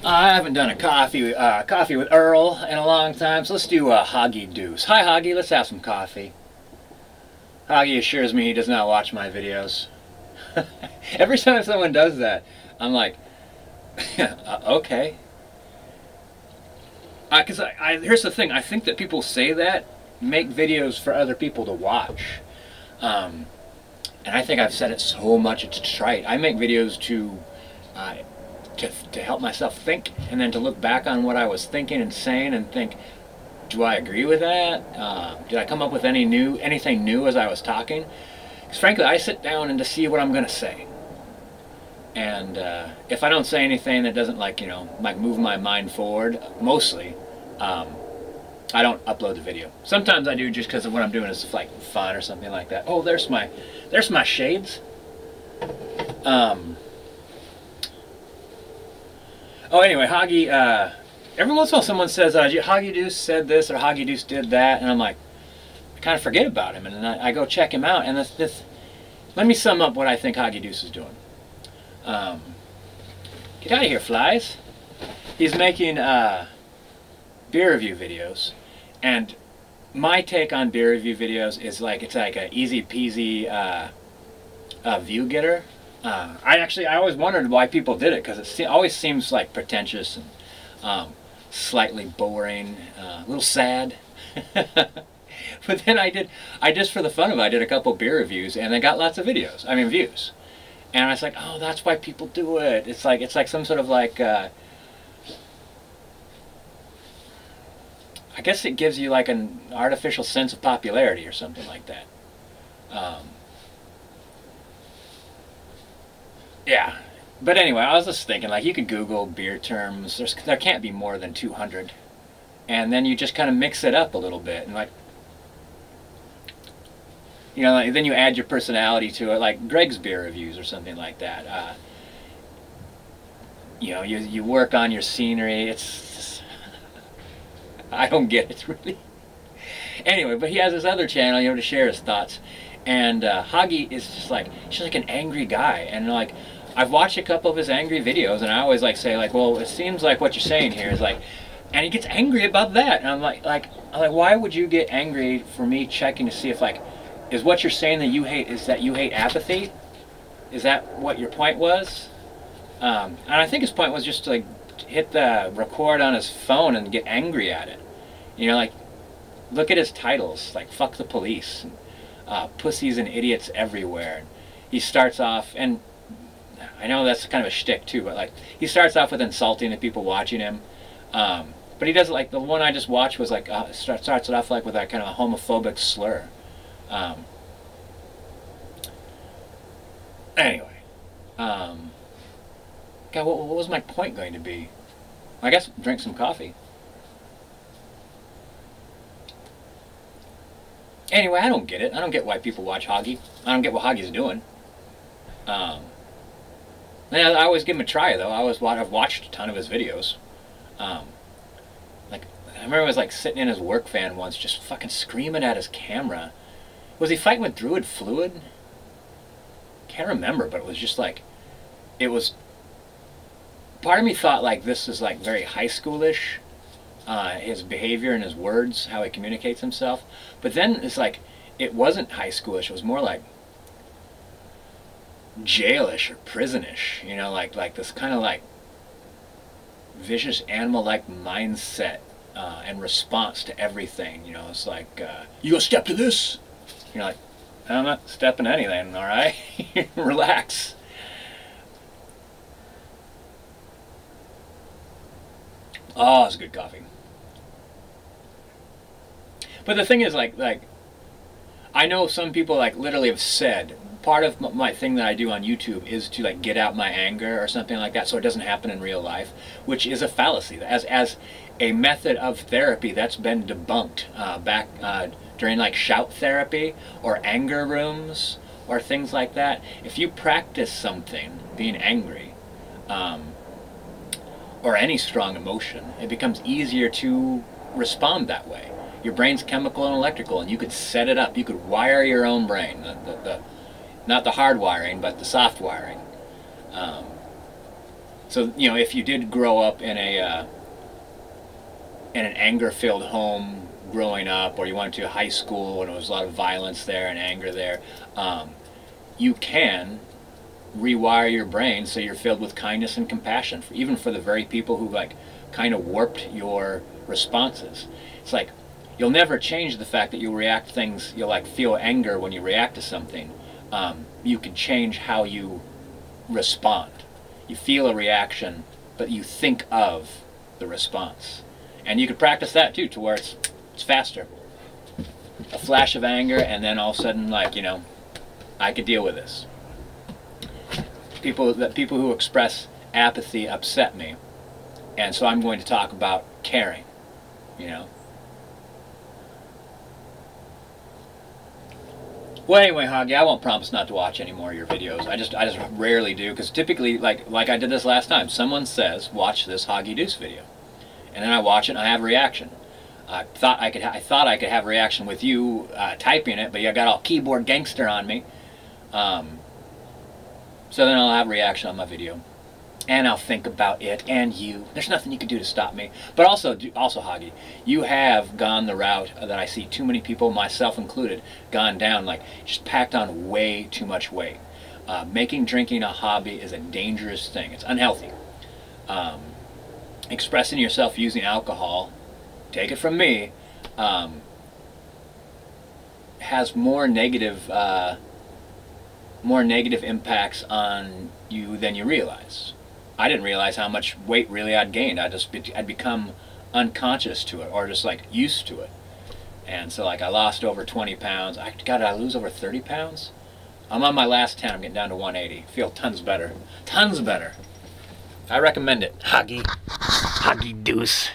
I haven't done a coffee with Earl in a long time, so let's do a Hoggie Deuce. Hi Hoggie, let's have some coffee. Hoggie assures me he does not watch my videos. Every time someone does that, I'm like, okay. Because here's the thing, I think that people say that, make videos for other people to watch. And I think I've said it so much, it's trite. I make videos to help myself think, and then to look back on what I was thinking and saying and think, do I agree with that? Did I come up with anything new as I was talking? Because frankly, I sit down and to see what I'm going to say. And if I don't say anything that doesn't like move my mind forward, mostly, I don't upload the video. Sometimes I do just because of what I'm doing is like fun or something like that. Oh, there's my shades. Oh, anyway, Hoggie, every once in a while someone says, Hoggie Deuce said this or Hoggie Deuce did that, and I'm like, I kind of forget about him, and then I go check him out, and let me sum up what I think Hoggie Deuce is doing. Get out of here, flies. He's making beer review videos, and my take on beer review videos is like, it's like an easy peasy view getter. I always wondered why people did it, because it always seems like pretentious and slightly boring, a little sad. But then I just for the fun of it, I did a couple beer reviews, and they got lots of views. And I was like, oh, that's why people do it. It's like some sort of like, I guess it gives you like an artificial sense of popularity or something like that. Yeah, but anyway, I was just thinking, like, you could Google beer terms. There can't be more than 200, and then you just kind of mix it up a little bit, and like, like, then you add your personality to it, like Greg's beer reviews or something like that. You work on your scenery. It's I don't get it really. Anyway, but he has this other channel, to share his thoughts, and Hoggie is just like, she's like an angry guy, and like, I've watched a couple of his angry videos, and I always like say like, well, it seems like what you're saying here is like, and he gets angry about that, and I'm like, why would you get angry for me checking to see if like, is what you're saying that you hate, is that you hate apathy? Is that what your point was? And I think his point was just to like hit the record on his phone and get angry at it. Like, look at his titles, like fuck the police, and, pussies and idiots everywhere. He starts off, and I know that's kind of a shtick too, but like, he starts off with insulting the people watching him. But he does, like, the one I just watched was like, starts it off like with that kind of a homophobic slur. Anyway, God, what was my point going to be? I guess drink some coffee. Anyway, I don't get it. I don't get why people watch Hoggie. I don't get what Hoggie's doing. I always give him a try, though. I've watched a ton of his videos. Like, I remember I was like sitting in his work van once, just fucking screaming at his camera. Was he fighting with Druid Fluid? Can't remember, but it was just like, it was. Part of me thought like this is like very high schoolish, his behavior and his words, how he communicates himself. But then it's like, it wasn't high schoolish. It was more like jailish or prisonish, like this kind of like vicious animal-like mindset and response to everything. It's like, you gonna step to this? You're like, I'm not stepping anything, all right? Relax. Oh, it's good coffee. But the thing is, like I know some people like literally have said, part of my thing that I do on YouTube is to like get out my anger or something like that, so it doesn't happen in real life, which is a fallacy. As a method of therapy, that's been debunked back during like shout therapy or anger rooms or things like that. If you practice something, being angry, or any strong emotion, it becomes easier to respond that way. Your brain's chemical and electrical, and you could set it up. You could wire your own brain, not the hard wiring, but the soft wiring. So, you know, if you did grow up in an anger-filled home growing up, or you went to high school and there was a lot of violence there and anger there, you can rewire your brain so you're filled with kindness and compassion, even for the very people who like kind of warped your responses. It's like you'll never change the fact that you'll react to things, you'll like feel anger when you react to something. You can change how you respond. You feel a reaction, but you think of the response. And you could practice that too, to where it's faster. A flash of anger, and then all of a sudden, like, you know, I could deal with this. People who express apathy upset me, and so I'm going to talk about caring, you know. Well, anyway, Hoggie, I won't promise not to watch any more of your videos. I just rarely do, because typically, like I did this last time, someone says, watch this Hoggie Deuce video, and then I watch it and I have a reaction. I thought I could have a reaction with you typing it, but you got all keyboard gangster on me. So then I'll have a reaction on my video, and I'll think about it and you. There's nothing you can do to stop me. But also Hoggie, you have gone the route that I see too many people, myself included, gone down, like just packed on way too much weight. Making drinking a hobby is a dangerous thing. It's unhealthy. Expressing yourself using alcohol, take it from me, has more negative impacts on you than you realize. I didn't realize how much weight really I'd gained. I'd become unconscious to it, or just like used to it. And so like I lost over 20 pounds. Did I lose over 30 pounds? I'm on my last 10. I'm getting down to 180. Feel tons better. Tons better. I recommend it. Hoggie Deuce.